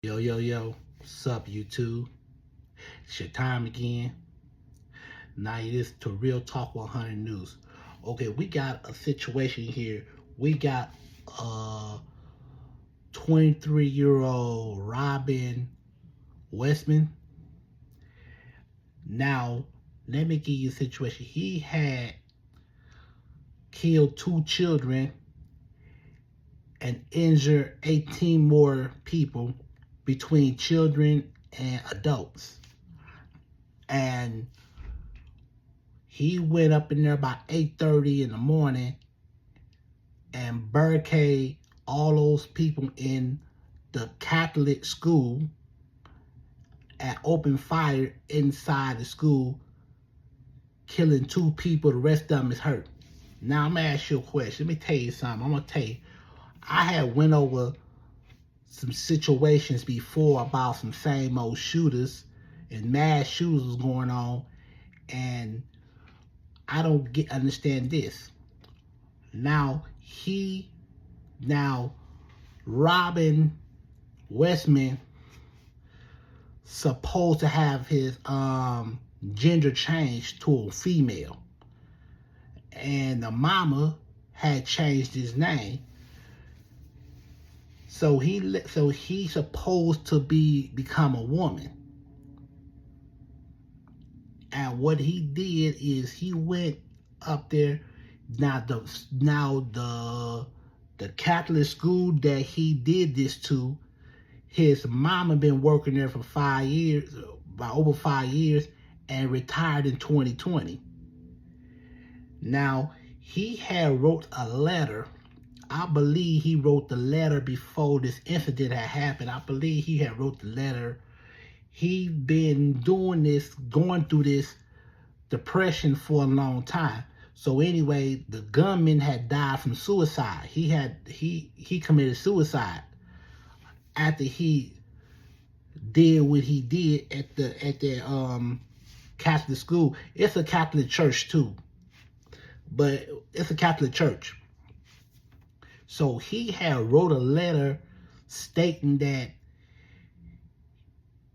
Yo, yo, yo, what's up, YouTube? It's your time again. Now it is to Real Talk 100 News. Okay, we got a situation here. We got a 23-year-old Robin Westman. Now, let me give you a situation. He had killed 2 children and injured 18 more people between children and adults. And he went up in there about 8:30 in the morning and barricade all those people in the Catholic school and opened fire inside the school, killing 2 people. The rest of them is hurt. Now I'm gonna ask you a question. Let me tell you something. I'm gonna tell you, I had went over some situations before about some same old shooters and mass shooters was going on, and I don't understand this. Now Robin Westman supposed to have his gender changed to a female, and the mama had changed his name. So he supposed to become a woman. And what he did is he went up there. Now the Catholic school that he did this to, his mama been working there for 5 years, about over 5 years, and retired in 2020. Now he had wrote a letter. I believe he wrote the letter before this incident had happened. I believe he had wrote the letter. He been doing this, going through this depression for a long time. So anyway, the gunman had died from suicide. He committed suicide after he did what he did at the Catholic school. It's a Catholic church too, but it's a Catholic church. So he had wrote a letter stating that,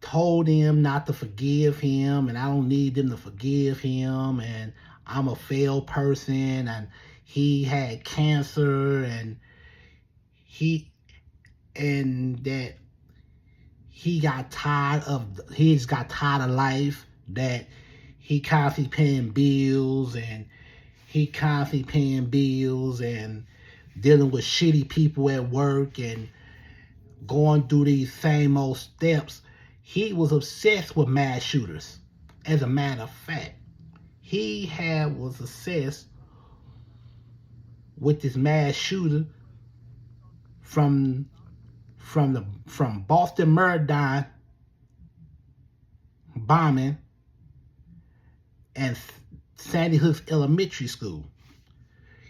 told him not to forgive him, and I don't need them to forgive him, and I'm a failed person, and he had cancer, and that he got tired of life, that he constantly paying bills and dealing with shitty people at work and going through these same old steps. He was obsessed with mass shooters. As a matter of fact, he was obsessed with this mass shooter from Boston Marathon bombing and Sandy Hook's elementary school.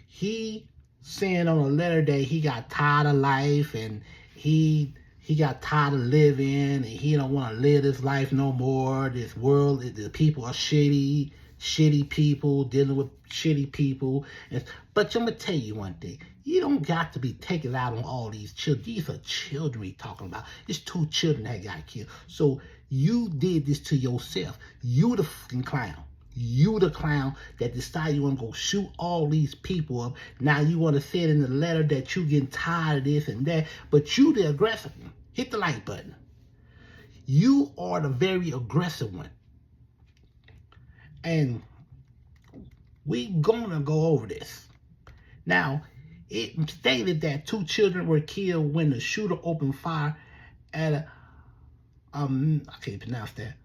He saying on a letter that he got tired of life, and he got tired of living, and he don't want to live this life no more. This world, the people are shitty people, dealing with shitty people. But I'm going to tell you one thing. You don't got to be taken out on all these children. These are children we talking about. It's 2 children that got killed. So you did this to yourself. You the fucking clown. You the clown that decided you want to go shoot all these people up. Now you want to say in the letter that you getting tired of this and that, but you the aggressive one. Hit the like button. You are the very aggressive one. And we gonna go over this. Now, it stated that 2 children were killed when the shooter opened fire at I can't pronounce that,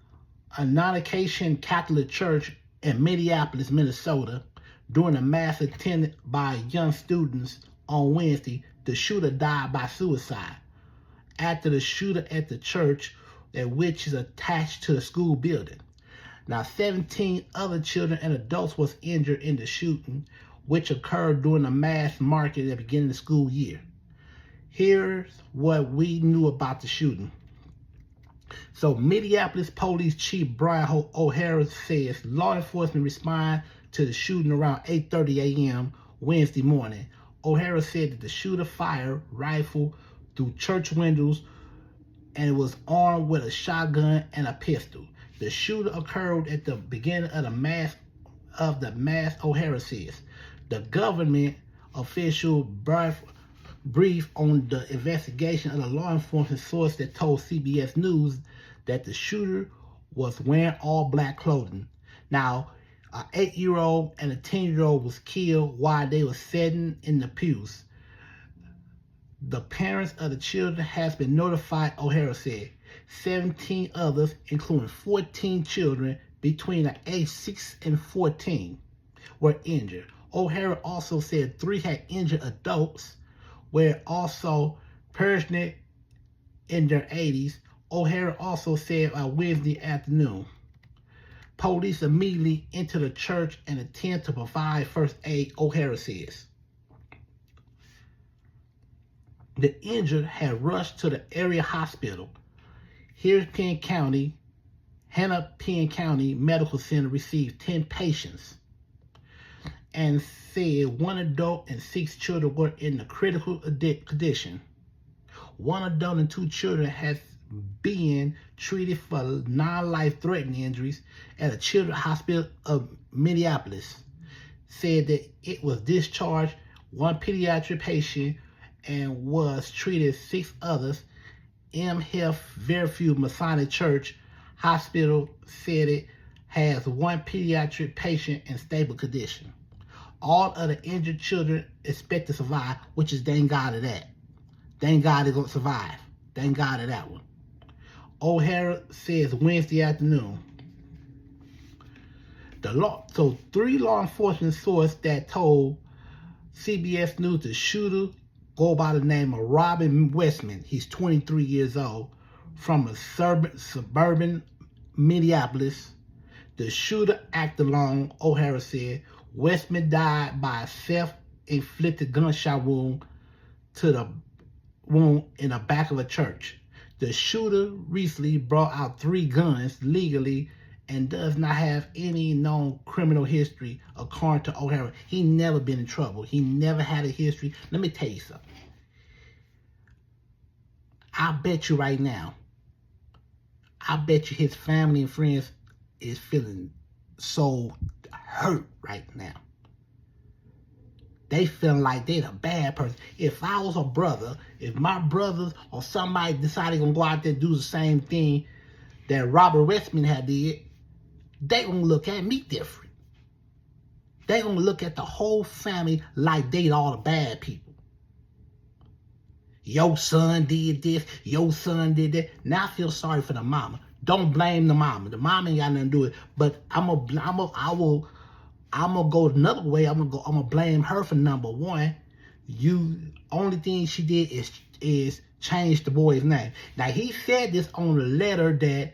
Annunciation Catholic Church in Minneapolis, Minnesota, during a mass attended by young students on Wednesday. The shooter died by suicide after the shooter at the church, which is attached to the school building. Now, 17 other children and adults was injured in the shooting, which occurred during a mass market at the beginning of the school year. Here's what we knew about the shooting. So Minneapolis Police Chief Brian O'Hara says law enforcement responded to the shooting around 8:30 a.m. Wednesday morning. O'Hara said that the shooter fired rifle through church windows and was armed with a shotgun and a pistol. The shooting occurred at the beginning of the mass, O'Hara says. The government official brief on the investigation of the law enforcement source that told CBS News that the shooter was wearing all black clothing. Now, an 8-year-old and a 10-year-old was killed while they were sitting in the pews. The parents of the children has been notified, O'Hara said. 17 others, including 14 children between the age 6 and 14, were injured. O'Hara also said 3 had injured adults, were also pregnant in their 80s. O'Hara also said on Wednesday afternoon, police immediately entered the church and attempted to provide first aid, O'Hara says. The injured had rushed to the area hospital. Hennepin County Medical Center received 10 patients and said 1 adult and 6 children were in a critical condition. 1 adult and 2 children has been treated for non-life-threatening injuries at a children's hospital of Minneapolis. Said that it was discharged 1 pediatric patient and was treated 6 others. M. Health Fairview Masonic Church Hospital said it has 1 pediatric patient in stable condition. All of the injured children expect to survive, which is thank God of that. Thank God they're going to survive. Thank God of that one. O'Hara says Wednesday afternoon. So 3 law enforcement sources that told CBS News the shooter go by the name of Robin Westman. He's 23 years old, from a suburban Minneapolis. The shooter acted alone, O'Hara said. Westman died by a self-inflicted gunshot wound in the back of a church. The shooter recently brought out 3 guns legally and does not have any known criminal history, according to O'Hara. He never been in trouble. He never had a history. Let me tell you something. I bet you right now, his family and friends is feeling so hurt right now. They feeling like they the bad person. If I was a brother, if my brothers or somebody decided to go out there and do the same thing that Robert Westman had did, they gonna look at me different. They gonna look at the whole family like they all the bad people. Your son did this, your son did that. Now I feel sorry for the mama. Don't blame the mama. The mama ain't got nothing to do with it. But I'm gonna go another way. I'm gonna blame her for number one. Only thing she did is change the boy's name. Now he said this on the letter that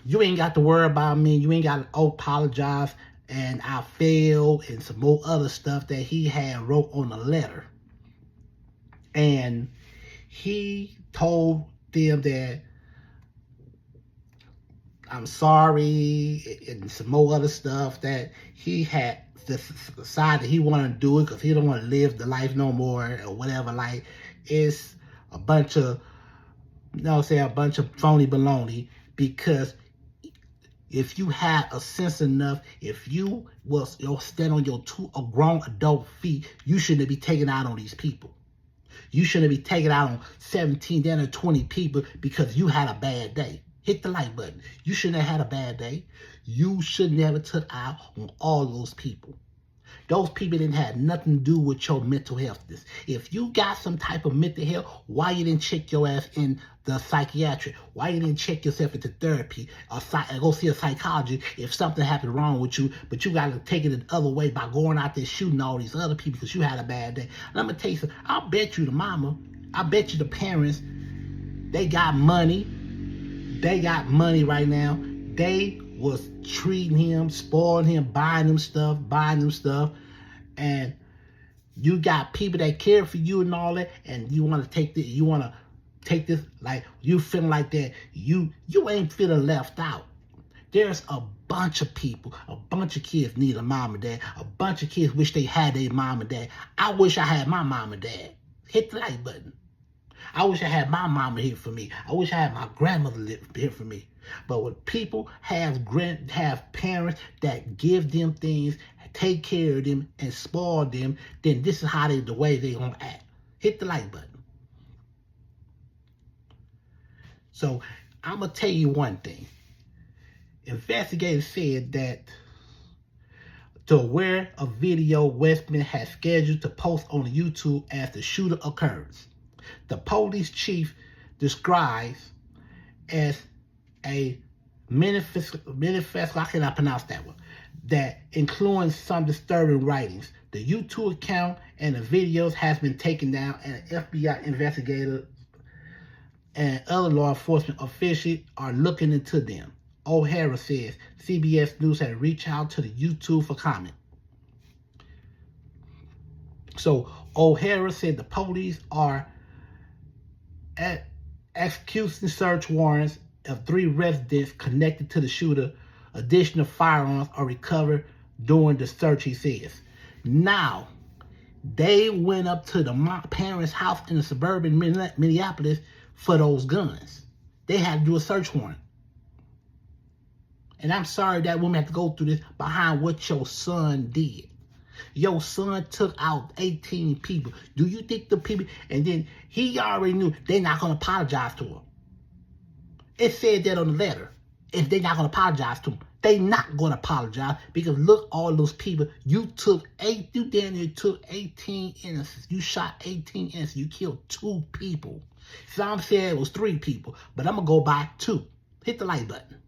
you ain't got to worry about me. You ain't got to apologize. And I failed and some more other stuff that he had wrote on the letter. And he told them that I'm sorry and some more other stuff that he had decided he wanted to do it because he don't want to live the life no more or whatever. Like, it's a bunch of, a bunch of phony baloney, because if you had a sense enough, if you stand on your 2 grown adult feet, you shouldn't be taking out on these people. You shouldn't be taking out on 17, then or 20 people because you had a bad day. Hit the like button. You shouldn't have had a bad day. You should never took out on all those people. Those people didn't have nothing to do with your mental health. If you got some type of mental health, why you didn't check your ass in the psychiatric? Why you didn't check yourself into therapy or go see a psychologist if something happened wrong with you, but you got to take it the other way by going out there shooting all these other people because you had a bad day? And I'm going to tell you something. I'll bet you the mama, I bet you the parents, they got money. They got money right now. They was treating him, spoiling him, buying him stuff, and you got people that care for you and all that, and you want to take this, like, you feeling like that, you ain't feeling left out. There's a bunch of people, a bunch of kids need a mom and dad, a bunch of kids wish they had their mom and dad. I wish I had my mom and dad. Hit the like button. I wish I had my mama here for me. I wish I had my grandmother here for me. But when people have parents that give them things, take care of them, and spoil them, then this is how the way they gonna act. Hit the like button. So I'm gonna tell you one thing. Investigators said that to aware a video Westman has scheduled to post on YouTube as the shooter occurs. The police chief describes as a manifesto, I cannot pronounce that one, that includes some disturbing writings. The YouTube account and the videos has been taken down, and FBI investigators and other law enforcement officials are looking into them. O'Hara says CBS News had reached out to the YouTube for comment. So O'Hara said the police are executing search warrants of 3 residents connected to the shooter. Additional firearms are recovered during the search, he says. Now, they went up to the parents' house in the suburban Minneapolis for those guns. They had to do a search warrant. And I'm sorry that woman had to go through this behind what your son did. Your son took out 18 people. Do you think the people, and then he already knew they're not going to apologize to him. It said that on the letter. If they're not going to apologize to him, they not going to apologize, because look, all those people, you took 18 innocents. You shot 18 innocents. You killed 2 people. Some said it was 3 people, but I'm going to go by 2. Hit the like button.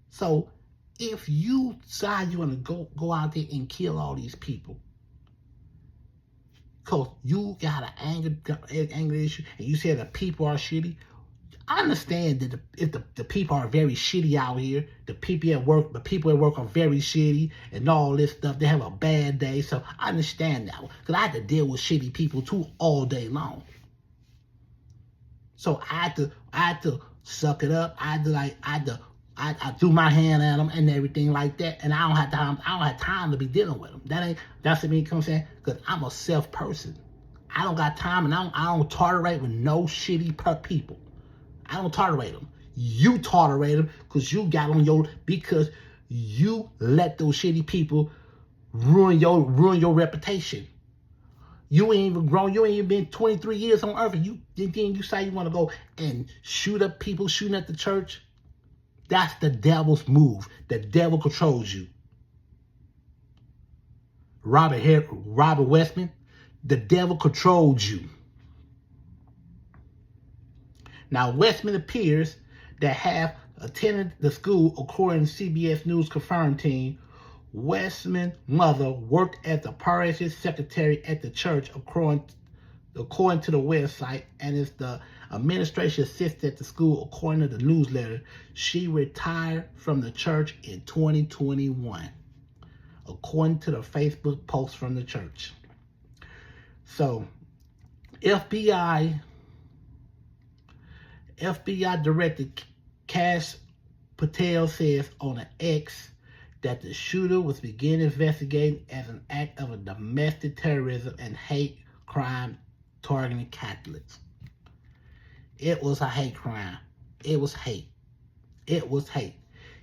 So if you decide you want to go out there and kill all these people, because you got an anger issue, and you said the people are shitty, I understand that if the people are very shitty out here, the people at work are very shitty and all this stuff. They have a bad day, so I understand that one, because I had to deal with shitty people too all day long. So I had to suck it up. I threw my hand at them and everything like that, and I don't have time to be dealing with them. That's what I mean, come saying, because I'm a self person. I don't got time, and I don't tolerate with no shitty people. I don't tolerate them. You tolerate them because you let those shitty people ruin your reputation. You ain't even grown. You ain't even been 23 years on earth, and you say you want to go and shoot up people, shooting at the church. That's the devil's move. The devil controls you. Robert Westman, the devil controls you. Now, Westman appears that have attended the school, according to CBS News confirmed team. Westman's mother worked as the parish secretary at the church, according to the website, and is the administration assistant at the school, according to the newsletter. She retired from the church in 2021, according to the Facebook post from the church. So, FBI Director Kash Patel says on an X that the shooter was beginning investigating as an act of a domestic terrorism and hate crime targeting Catholics. It was a hate crime. It was hate. It was hate.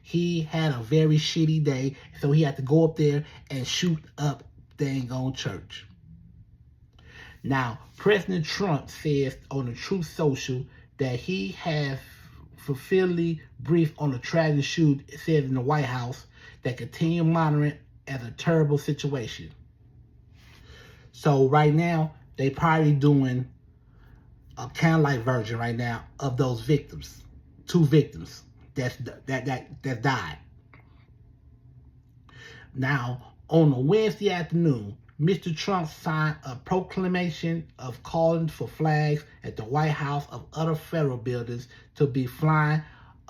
He had a very shitty day, so he had to go up there and shoot up dang on church. Now, President Trump says on the Truth Social that he has fulfillingly briefed on the tragic shooting, it said in the White House, that continue monitoring as a terrible situation. So right now, they probably doing a candlelight version right now of those victims, 2 victims that died. Now, on a Wednesday afternoon, Mr. Trump signed a proclamation of calling for flags at the White House of other federal buildings to be flying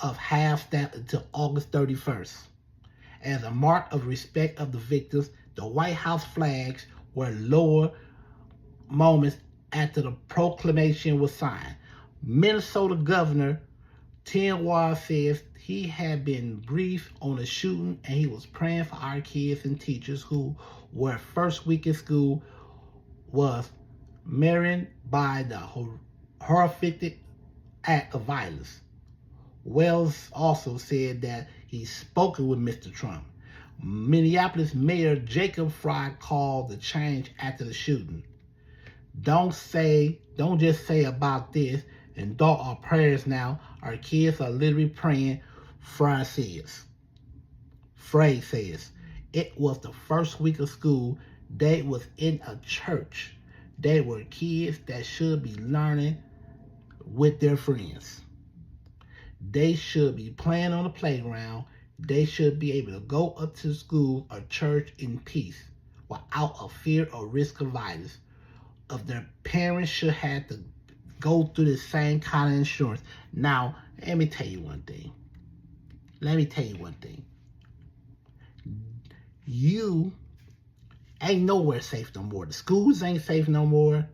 of half-staff until August 31st. As a mark of respect of the victims, the White House flags were lowered moments after the proclamation was signed. Minnesota Governor Tim Walz says he had been briefed on the shooting, and he was praying for our kids and teachers who were first week in school was marred by the horrific act of violence. Wells also said that he's spoken with Mr. Trump. Minneapolis Mayor Jacob Fry called the change after the shooting. Don't just say about this and thought our prayers now. Our kids are literally praying, Fry says. Frey says. It was the first week of school. They was in a church. They were kids that should be learning with their friends. They should be playing on the playground. They should be able to go up to school or church in peace without a fear or risk of violence. Of their parents should have to go through the same kind of insurance. Now, let me tell you one thing. You ain't nowhere safe no more. The schools ain't safe no more.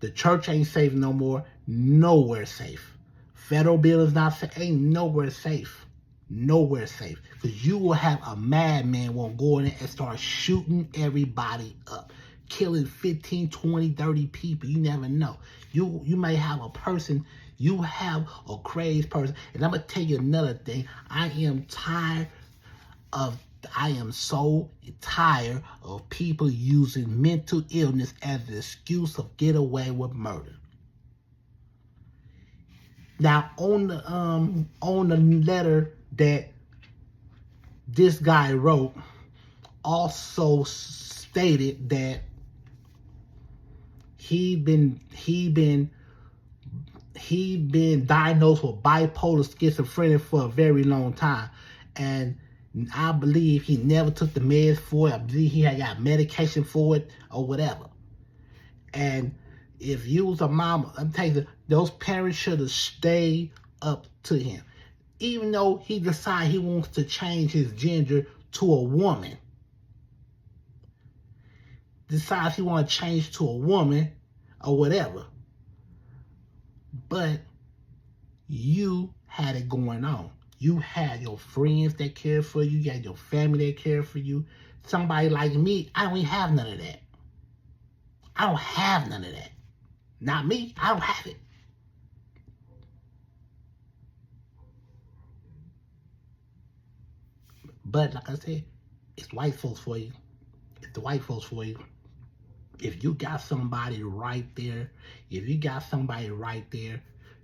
The church ain't safe no more. Nowhere safe. Federal buildings not safe. Ain't nowhere safe. Nowhere safe. Because you will have a madman won't go in there and start shooting everybody up. Killing 15, 20, 30 people. You never know. You may have a person, you have a crazed person. And I'm going to tell you another thing. I am so tired of people using mental illness as the excuse of get away with murder. Now, on the letter that this guy wrote, also stated that he been diagnosed with bipolar schizophrenia for a very long time, and I believe he never took the meds for it. I believe he had got medication for it or whatever. And if you was a mama, I'm telling you, those parents should have stayed up to him. Even though he decided he wants to change his gender to a woman. Decides he want to change to a woman or whatever. But you had it going on. You had your friends that cared for you. You had your family that cared for you. Somebody like me, I don't even have none of that. I don't have none of that. Not me. I don't have it. But like I said, it's white folks for you. It's the white folks for you. If you got somebody right there,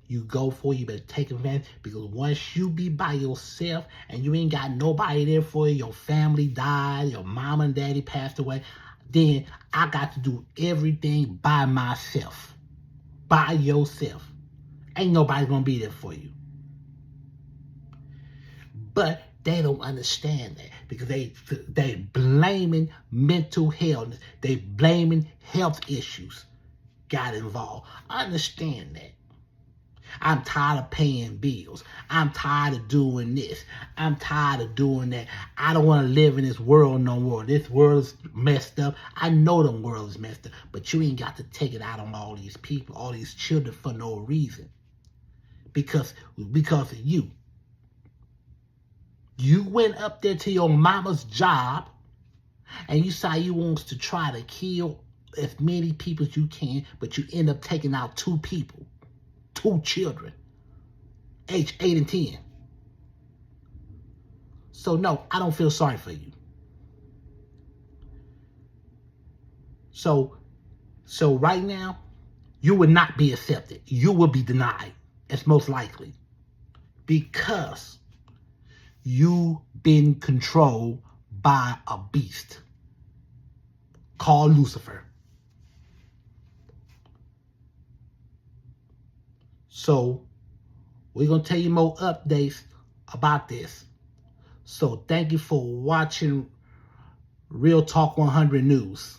you go for it, you better take advantage, because once you be by yourself and you ain't got nobody there for you, your family died, your mom and daddy passed away, then I got to do everything by myself. By yourself. Ain't nobody gonna be there for you. But they don't understand that, because they blaming mental health. They blaming health issues got involved. I understand that. I'm tired of paying bills. I'm tired of doing this. I'm tired of doing that. I don't want to live in this world no more. This world's messed up. I know the world is messed up, but you ain't got to take it out on all these people, all these children for no reason. Because of you. You went up there to your mama's job and you say you want to try to kill as many people as you can, but you end up taking out 2 people. 2 children, age 8 and 10. So no, I don't feel sorry for you. So right now, you will not be accepted. You will be denied. It's most likely. Because you've been controlled by a beast called Lucifer. So, we're going to tell you more updates about this. So, thank you for watching Real Talk 100 News.